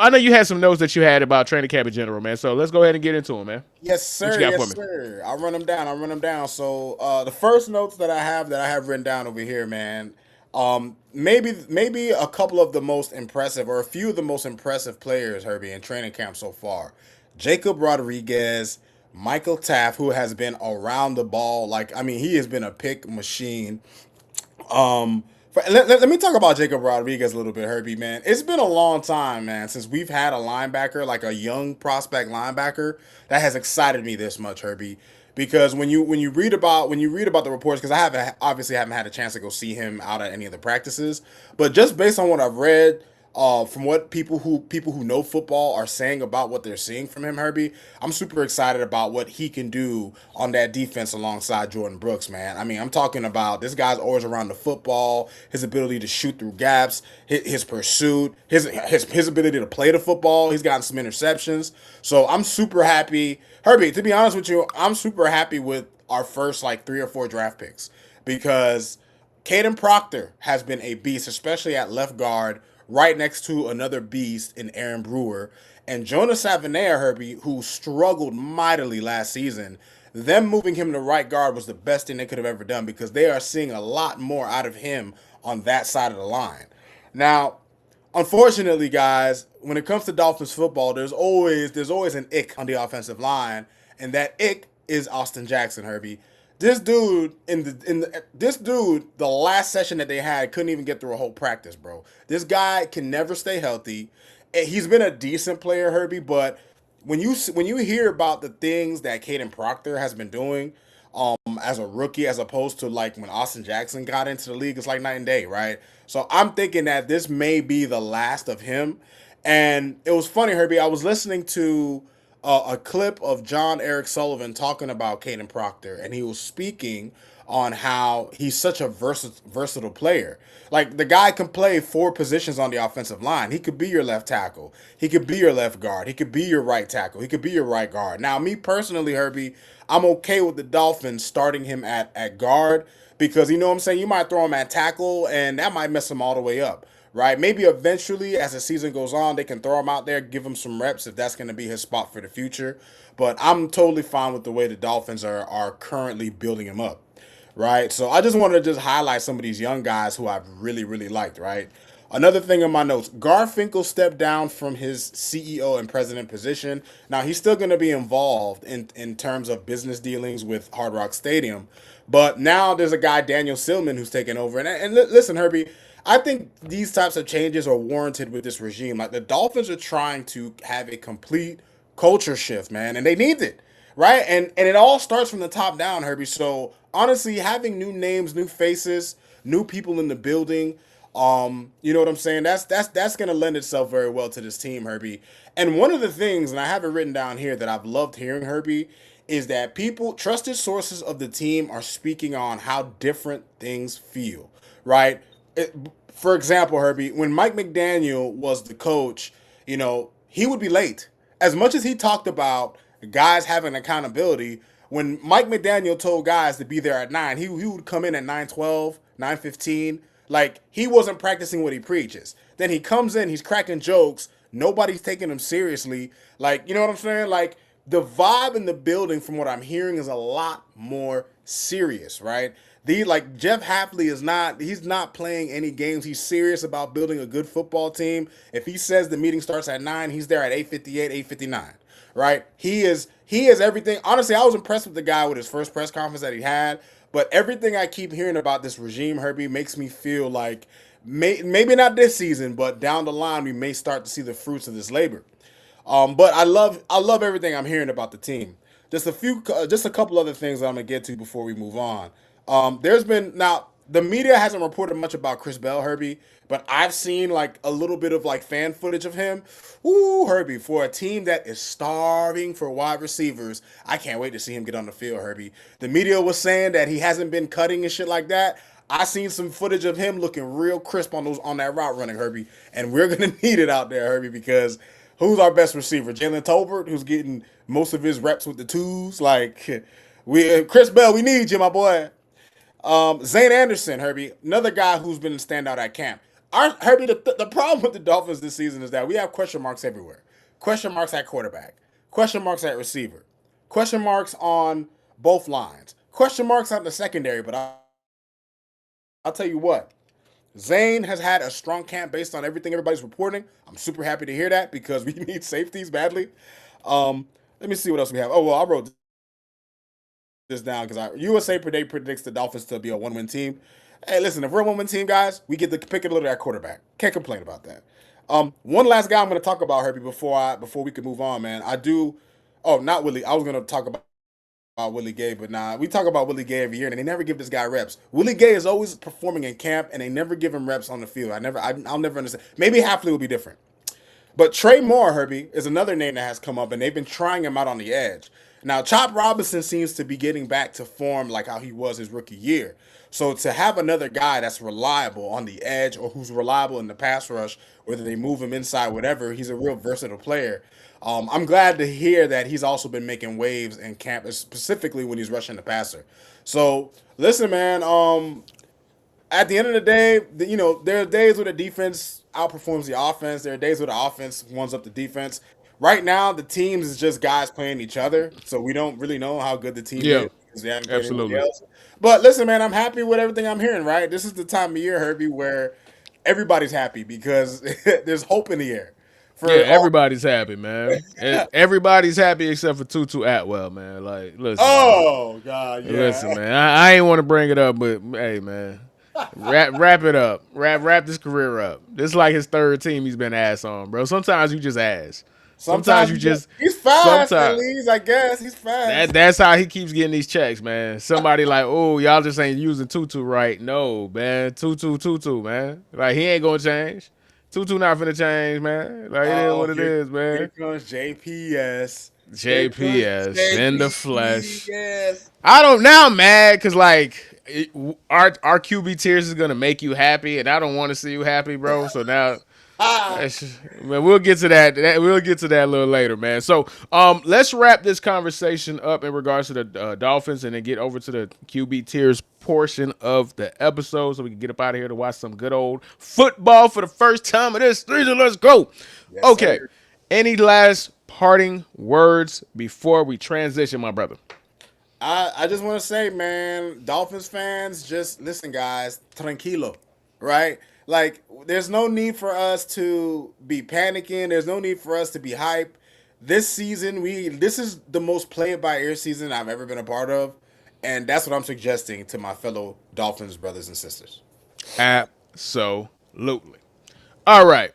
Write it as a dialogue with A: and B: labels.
A: I know you had some notes that you had about training camp in general, man. So let's go ahead and get into them, man.
B: Yes,
A: What you
B: sir.
A: got for
B: Yes,
A: me?
B: sir. I'll run them down. So the first notes that I have written down over here, man. Maybe a couple of the most impressive, or a few of the most impressive players, Herbie, in training camp so far. Jacob Rodrigues, Michael Taft, who has been around the ball. Like, I mean, he has been a pick machine. Um, let me talk about Jacob Rodrigues a little bit, Herbie, man. It's been a long time, man, since we've had a linebacker, like a young prospect linebacker, that has excited me this much, Herbie. Because when you read about the reports, because I haven't obviously haven't had a chance to go see him out at any of the practices, but just based on what I've read, from what people who know football are saying about what they're seeing from him, Herbie, I'm super excited about what he can do on that defense alongside Jordan Brooks, man. I mean, I'm talking about this guy's always around the football, his ability to shoot through gaps, his pursuit, his ability to play the football. He's gotten some interceptions, so I'm super happy, Herbie. To be honest with you, I'm super happy with our first like 3 or 4 draft picks because Kadyn Proctor has been a beast, especially at left guard, right next to another beast in Aaron Brewer. And Jonas Savinaire, Herbie, who struggled mightily last season, them moving him to right guard was the best thing they could have ever done because they are seeing a lot more out of him on that side of the line. Now, unfortunately, guys, when it comes to Dolphins football, there's always an ick on the offensive line, and that ick is Austin Jackson, Herbie. This dude, the last session that they had, couldn't even get through a whole practice, bro. This guy can never stay healthy. He's been a decent player, Herbie, but when you hear about the things that Kadyn Proctor has been doing, as a rookie, as opposed to like when Austin Jackson got into the league, it's like night and day, right? So I'm thinking that this may be the last of him. And it was funny, Herbie. I was listening to a clip of John Eric Sullivan talking about Kadyn Proctor, and he was speaking on how he's such a versatile player. Like the guy can play 4 positions on the offensive line. He could be your left tackle. He could be your left guard. He could be your right tackle. He could be your right guard. Now, me personally, Herbie, I'm okay with the Dolphins starting him at guard because you know what I'm saying. You might throw him at tackle, and that might mess him all the way up, right? Maybe eventually, as the season goes on, they can throw him out there, give him some reps if that's going to be his spot for the future. But I'm totally fine with the way the Dolphins are currently building him up, right? So I just wanted to just highlight some of these young guys who I've really, really liked, right? Another thing in my notes, Garfinkel stepped down from his CEO and president position. Now, he's still going to be involved in terms of business dealings with Hard Rock Stadium. But now there's a guy, Daniel Silman, who's taken over. And listen, Herbie, I think these types of changes are warranted with this regime. Like the Dolphins are trying to have a complete culture shift, man, and they need it, right? And it all starts from the top down, Herbie. So honestly, having new names, new faces, new people in the building, you know what I'm saying? That's gonna lend itself very well to this team, Herbie. And one of the things, and I have it written down here that I've loved hearing, Herbie, is that people, trusted sources of the team, are speaking on how different things feel, right? It, for example, Herbie, when Mike McDaniel was the coach, he would be late. As much as he talked about guys having accountability, when Mike McDaniel told guys to be there at 9, he would come in at 9:12, 9:15. Like, he wasn't practicing what he preaches. Then he comes in, he's cracking jokes. Nobody's taking him seriously. Like, you know what I'm saying? Like, the vibe in the building, from what I'm hearing, is a lot more serious, right? Like Jeff Hafley he's not playing any games. He's serious about building a good football team. If he says the meeting starts at 9, he's there at 8:58, 8:59. Right? He is everything. Honestly, I was impressed with the guy with his first press conference that he had, but everything I keep hearing about this regime, Herbie, makes me feel like maybe not this season, but down the line we may start to see the fruits of this labor. But I love everything I'm hearing about the team. Just a couple other things that I'm gonna get to before we move on. There's been now the media hasn't reported much about Chris Bell, Herbie, but I've seen like a little bit of like fan footage of him. Ooh, Herbie, for a team that is starving for wide receivers, I can't wait to see him get on the field, Herbie. The media was saying that he hasn't been cutting and shit like that. I seen some footage of him looking real crisp on that route running, Herbie, and we're gonna need it out there, Herbie, because who's our best receiver? Jalen Tolbert, who's getting most of his reps with the twos. Like we, Chris Bell, we need you, my boy. Zane Anderson, Herbie, another guy who's been a standout at camp. Herbie, the problem with the Dolphins this season is that we have question marks everywhere. Question marks at quarterback. Question marks at receiver. Question marks on both lines. Question marks on the secondary. But I'll tell you what, Zane has had a strong camp based on everything everybody's reporting. I'm super happy to hear that because we need safeties badly. Let me see what else we have. Oh well, I wrote this down because USA Today predicts the Dolphins to be a one-win team. Hey, listen, if we're a one-win team, guys, we get to pick a little at quarterback. Can't complain about that. One last guy I'm going to talk about, Herbie, before we can move on, man. I do. Oh, not Willie. I was going to talk about Willie Gay, but nah, we talk about Willie Gay every year, and they never give this guy reps. Willie Gay is always performing in camp, and they never give him reps on the field. I'll never understand. Maybe Hafley will be different. But Trey Moore, Herbie, is another name that has come up, and they've been trying him out on the edge. Now, Chop Robinson seems to be getting back to form like how he was his rookie year. So to have another guy that's reliable on the edge or who's reliable in the pass rush, whether they move him inside, whatever, he's a real versatile player. I'm glad to hear that he's also been making waves in camp, specifically when he's rushing the passer. So listen, man. At the end of the day, there are days where the defense outperforms the offense. There are days where the offense ones up the defense. Right now, the teams is just guys playing each other, so we don't really know how good the team
A: Yeah,
B: is because they haven't played anybody
A: absolutely.
B: else. But listen, man, I'm happy with everything I'm hearing. Right, this is the time of year, Herbie, where everybody's happy because there's hope in the air
A: Yeah,
B: for all.
A: everybody's happy, man. Everybody's happy except for Tutu Atwell, man. Like, listen, man.
B: Oh God,
A: Listen,
B: yeah.
A: man. I ain't want to bring it up, but hey, man. Wrap it up. Wrap this career up. This is like his third team he's been ass on, bro. Sometimes you just ass. Sometimes
B: Sometimes
A: you just
B: he's fast, at
A: sometimes
B: least I guess he's fast.
A: that's how he keeps getting these checks, man. Somebody like, oh, y'all just ain't using Tutu right. No, man. Tutu, man. Like he ain't gonna change. Tutu not finna change, man. Like it is
B: Oh,
A: what it is,
B: here
A: man.
B: comes JPS. Here comes
A: JPS in the flesh.
B: JPS.
A: I don't now I'm mad because like our QB tiers is gonna make you happy, and I don't want to see you happy, bro. So now,
B: Ah,
A: man, we'll get to that. We'll get to that a little later, man. So let's wrap this conversation up in regards to the Dolphins, and then get over to the QB tiers portion of the episode, so we can get up out of here to watch some good old football for the first time of this season. Let's go.
B: yes,
A: Okay.
B: sir.
A: Any last parting words before we transition, my brother?
B: I just want to say, man, Dolphins fans, just listen, guys, tranquilo, right? Like, there's no need for us to be panicking. There's no need for us to be hype. This season, this is the most play it by ear season I've ever been a part of, and that's what I'm suggesting to my fellow Dolphins brothers and sisters.
A: Absolutely. All right.